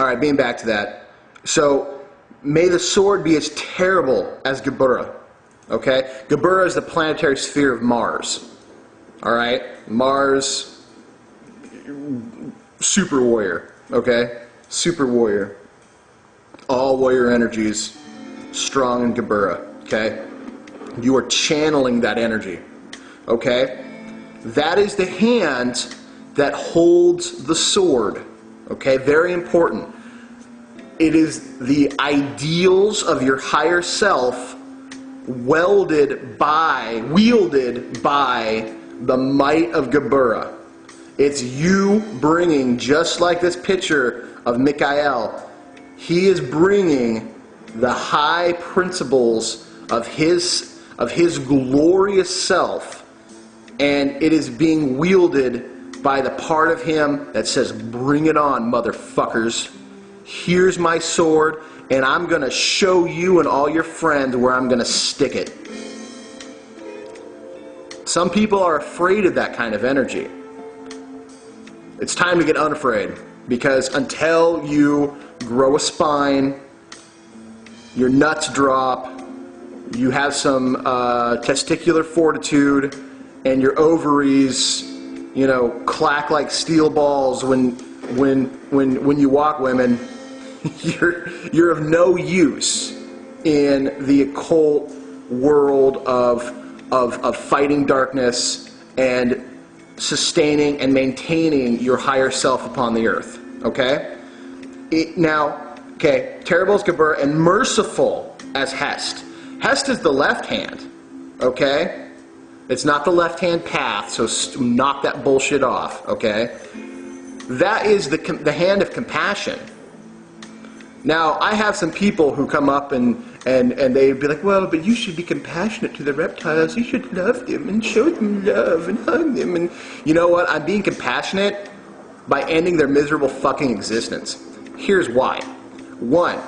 All right, being back to that. So, may the sword be as terrible as Geburah. Okay? Geburah is the planetary sphere of Mars. All right? Mars, super warrior. Okay? Super warrior. All warrior energies, strong in Geburah. Okay? You are channeling that energy. Okay? That is the hand that holds the sword. Okay? Very important. It is the ideals of your higher self wielded by the might of Geburah. It's you bringing, just like this picture of Mikael, he is bringing the high principles of his glorious self, and it is being wielded by the part of him that says, bring it on, motherfuckers. Here's my sword, and I'm going to show you and all your friends where I'm going to stick it. Some people are afraid of that kind of energy. It's time to get unafraid, because until you grow a spine, your nuts drop, you have some testicular fortitude, and your ovaries, you know, clack like steel balls when you walk, women, you're of no use in the occult world of fighting darkness and sustaining and maintaining your higher self upon the earth. Okay? Terrible as Geburah and merciful as Hest. Hest is the left hand. Okay? It's not the left hand path, so knock that bullshit off. Okay? That is the hand of compassion. Now, I have some people who come up and they'd be like, well, but you should be compassionate to the reptiles. You should love them and show them love and hug them. And you know what? I'm being compassionate by ending their miserable fucking existence. Here's why. One,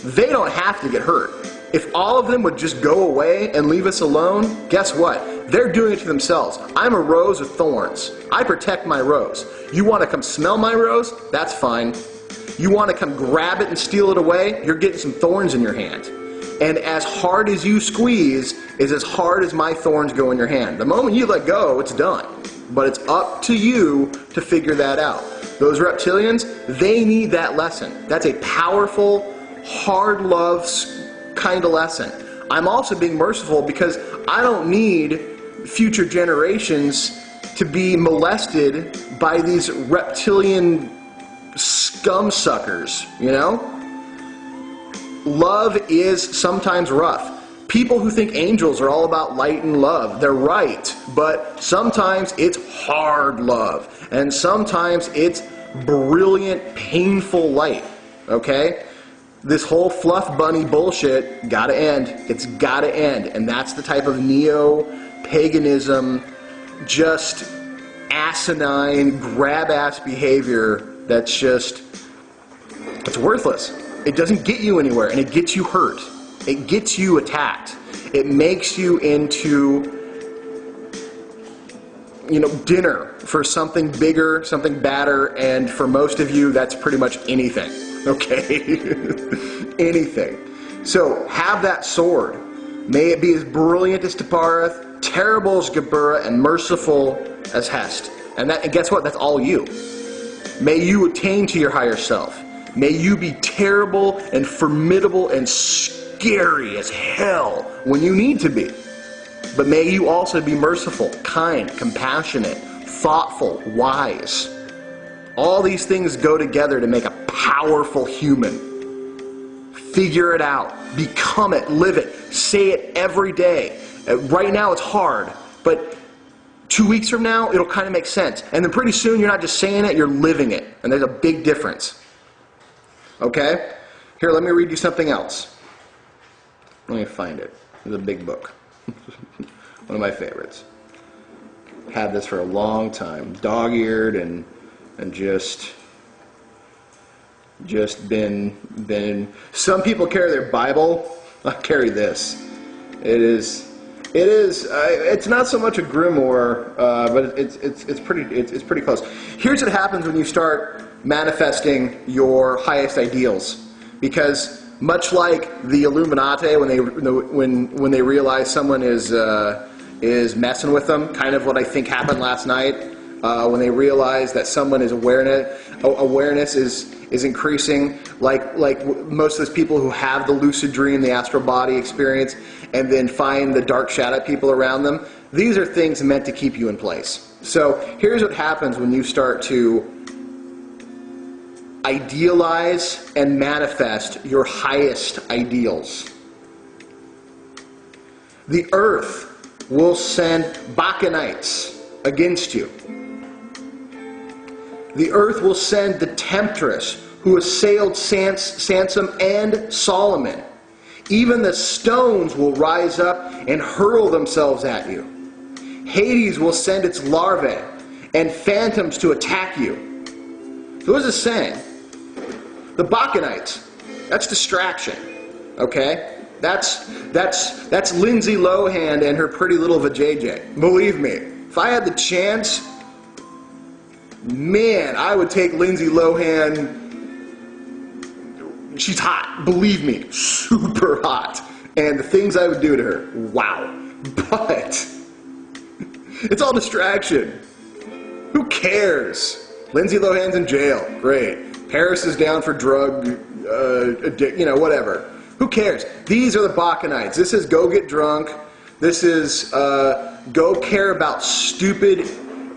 they don't have to get hurt. If all of them would just go away and leave us alone, guess what? They're doing it to themselves. I'm a rose with thorns. I protect my rose. You want to come smell my rose? That's fine. You want to come grab it and steal it away? You're getting some thorns in your hand. And as hard as you squeeze is as hard as my thorns go in your hand. The moment you let go, it's done. But it's up to you to figure that out. Those reptilians, they need that lesson. That's a powerful, hard love kind of lesson. I'm also being merciful because I don't need future generations to be molested by these reptilian scum suckers, you know? Love is sometimes rough. People who think angels are all about light and love, they're right, but sometimes it's hard love, and sometimes it's brilliant, painful light, okay? This whole fluff bunny bullshit gotta end. It's gotta end, and that's the type of neo-paganism, just asinine, grab-ass behavior that's just, it's worthless. It doesn't get you anywhere, and it gets you hurt. It gets you attacked. It makes you into, you know, dinner for something bigger, something badder, and for most of you, that's pretty much anything, okay? Anything. So, have that sword. May it be as brilliant as Taparath, terrible as Geburah, and merciful as Hest. And guess what? That's all you. May you attain to your higher self. May you be terrible and formidable and scary as hell when you need to be. But may you also be merciful, kind, compassionate, thoughtful, wise. All these things go together to make a powerful human. Figure it out. Become it. Live it. Say it every day. Right now it's hard, but 2 weeks from now it'll kind of make sense. And then pretty soon you're not just saying it, you're living it. And there's a big difference. Okay? Here, let me read you something else. Let me find it. It's a big book. One of my favorites. Had this for a long time. Dog-eared and just been. Some people carry their Bible. I carry this. It is It is. It's not so much a grimoire, but it's pretty close. Here's what happens when you start manifesting your highest ideals, because much like the Illuminati, when they realize someone is messing with them, kind of what I think happened last night, when they realize that someone is awareness is increasing, like most of those people who have the lucid dream, the astral body experience, and then find the dark shadow people around them. These are things meant to keep you in place. So here's what happens when you start to idealize and manifest your highest ideals. The earth will send Bacchanites against you. The earth will send the temptress who assailed Samson and Solomon. Even the stones will rise up and hurl themselves at you. Hades will send its larvae and phantoms to attack you. So what is it saying? The Bacchanites, that's distraction, okay? That's Lindsay Lohan and her pretty little vajayjay. Believe me, if I had the chance, man, I would take Lindsay Lohan. She's hot, believe me, super hot. And the things I would do to her, wow. But it's all distraction. Who cares? Lindsay Lohan's in jail, great. Paris is down for drug, whatever. Who cares? These are the Bacchanites. This is go get drunk. This is go care about stupid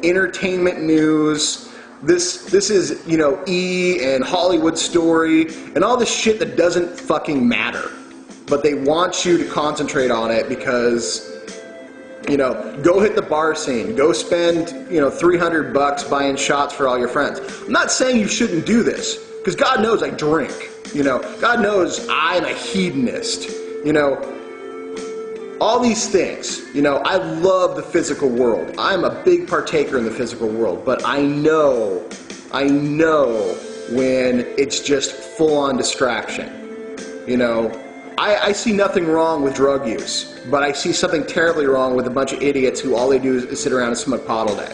entertainment news. This is, E! and Hollywood Story and all this shit that doesn't fucking matter. But they want you to concentrate on it because, go hit the bar scene. Go spend, $300 buying shots for all your friends. I'm not saying you shouldn't do this, because God knows I drink. God knows I'm a hedonist. All these things. I love the physical world. I'm a big partaker in the physical world, but I know when it's just full-on distraction. I see nothing wrong with drug use, but I see something terribly wrong with a bunch of idiots who all they do is sit around and smoke pot all day.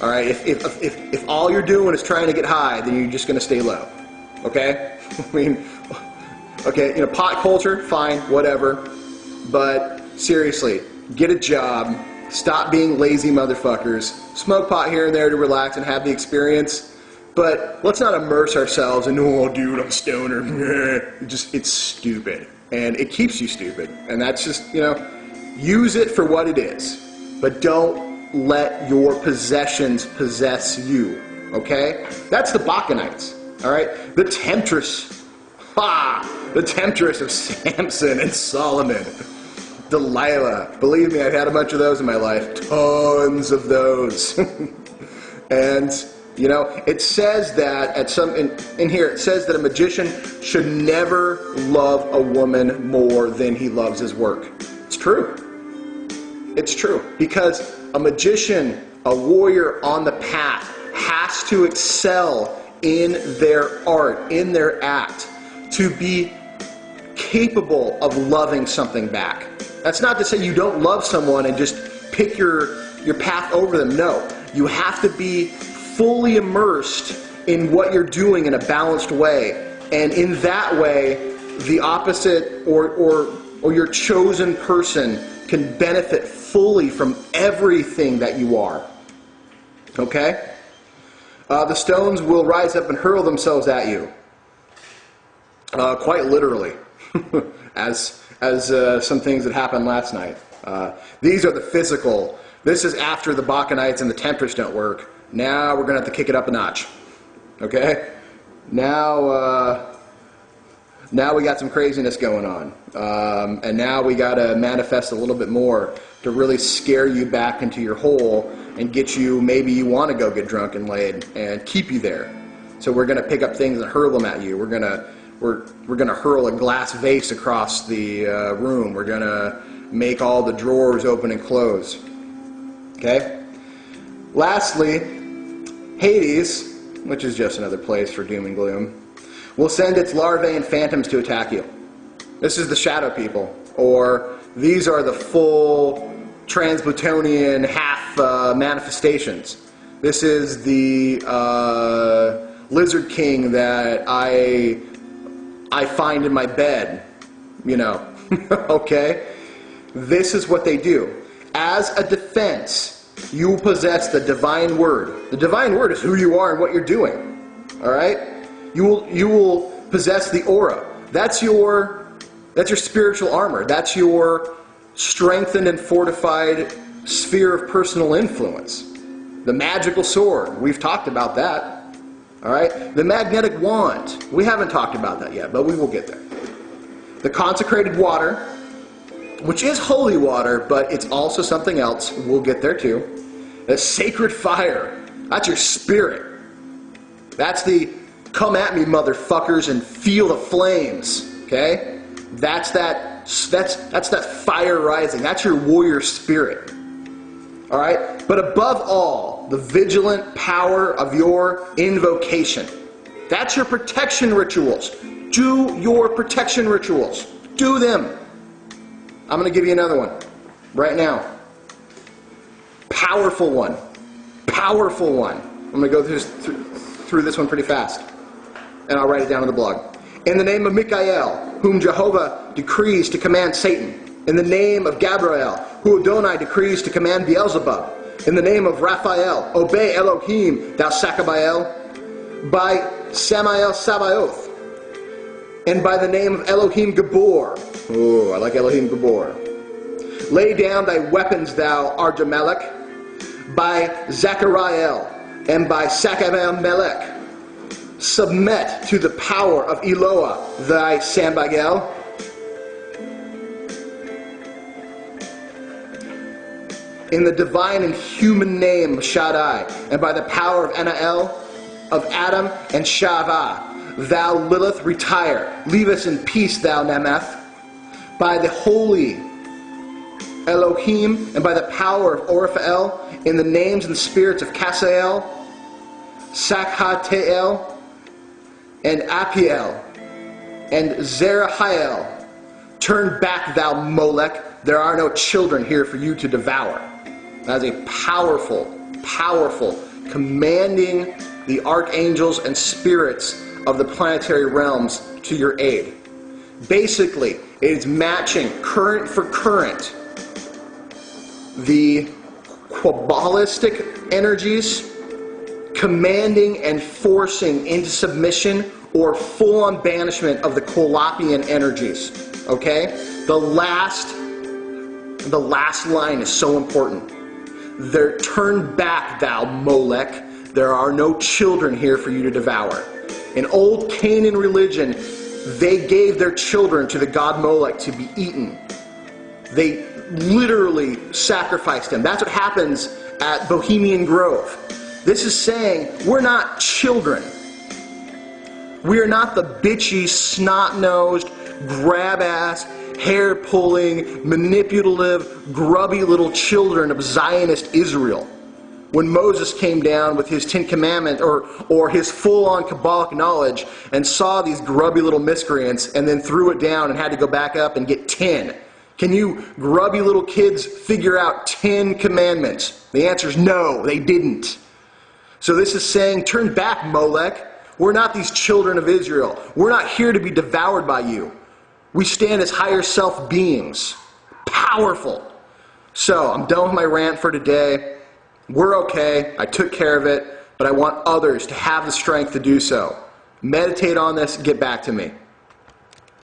All right, if all you're doing is trying to get high, then you're just going to stay low. Okay? Pot culture, fine, whatever, but seriously, get a job, stop being lazy motherfuckers, smoke pot here and there to relax and have the experience, but let's not immerse ourselves in, oh dude, I'm stoner. It's stupid. And it keeps you stupid. And that's just, use it for what it is. But don't let your possessions possess you. Okay? That's the Bacchanites. Alright? The temptress. The temptress of Samson and Solomon. Delilah. Believe me, I've had a bunch of those in my life. Tons of those. And, it says that in here, it says that a magician should never love a woman more than he loves his work. It's true. It's true. Because a magician, a warrior on the path, has to excel in their art, in their act, to be capable of loving something back. That's not to say you don't love someone and just pick your path over them. No. You have to be fully immersed in what you're doing in a balanced way. And in that way, the opposite or your chosen person can benefit fully from everything that you are. Okay? The stones will rise up and hurl themselves at you. Quite literally. as some things that happened last night. These are the physical. This is after the Bacchanites and the temptress don't work. Now we're going to have to kick it up a notch. Okay? Now we got some craziness going on. And now we got to manifest a little bit more to really scare you back into your hole and get you, maybe you want to go get drunk and laid and keep you there. So we're going to pick up things and hurl them at you. We're going to hurl a glass vase across the room. We're going to make all the drawers open and close. Okay? Lastly, Hades, which is just another place for doom and gloom, will send its larvae and phantoms to attack you. This is the shadow people, or these are the full Trans-Plutonian half manifestations. This is the Lizard King that I find in my bed, you know. Okay? This is what they do. As a defense, you will possess the divine word. The divine word is who you are and what you're doing. All right? You will possess the aura. That's your spiritual armor. That's your strengthened and fortified sphere of personal influence. The magical sword. We've talked about that. All right? The magnetic wand. We haven't talked about that yet, but we will get there. The consecrated water, which is holy water, but it's also something else. We'll get there too. The sacred fire. That's your spirit. That's the come at me, motherfuckers, and feel the flames. Okay? That's that fire rising. That's your warrior spirit. All right? But above all, the vigilant power of your invocation. That's your protection rituals. Do your protection rituals. Do them. I'm going to give you another one right now. Powerful one. Powerful one. I'm going to go through this one pretty fast. And I'll write it down on the blog. In the name of Michael, whom Jehovah decrees to command Satan. In the name of Gabriel, who Adonai decrees to command Beelzebub. In the name of Raphael, obey Elohim, thou Sachabael. By Samael Sabaoth. And by the name of Elohim Gabor. Oh, I like Elohim Gabor. Lay down thy weapons, thou Arjamelech. By Zachariel and by Sakavel Melech. Submit to the power of Eloah, thy Sambagel. In the divine and human name of Shaddai, and by the power of Anael, of Adam and Shavah, thou Lilith, retire. Leave us in peace, thou Nemeth. By the holy Elohim, and by the power of Orphael, in the names and spirits of Kasael, Sakhateel, and Apiel, and Zerahiel. Turn back, thou Molech. There are no children here for you to devour. That is a powerful, powerful, commanding the archangels and spirits of the planetary realms to your aid. Basically, it is matching current for current the Kabbalistic energies, commanding and forcing into submission or full-on banishment of the Kolopian energies. Okay? The last line is so important. Turn back, thou Molech. There are no children here for you to devour. In old Canaan religion, they gave their children to the god Moloech to be eaten. They literally sacrificed him. That's what happens at Bohemian Grove. This is saying we're not children. We are not the bitchy, snot-nosed, grab-ass, hair-pulling, manipulative, grubby little children of Zionist Israel. When Moses came down with his 10 Commandments or his full-on Kabbalic knowledge and saw these grubby little miscreants and then threw it down and had to go back up and get 10. Can you grubby little kids figure out 10 commandments? The answer is no, they didn't. So this is saying, turn back, Molech. We're not these children of Israel. We're not here to be devoured by you. We stand as higher self beings. Powerful. So, I'm done with my rant for today. We're okay. I took care of it. But I want others to have the strength to do so. Meditate on this. Get back to me.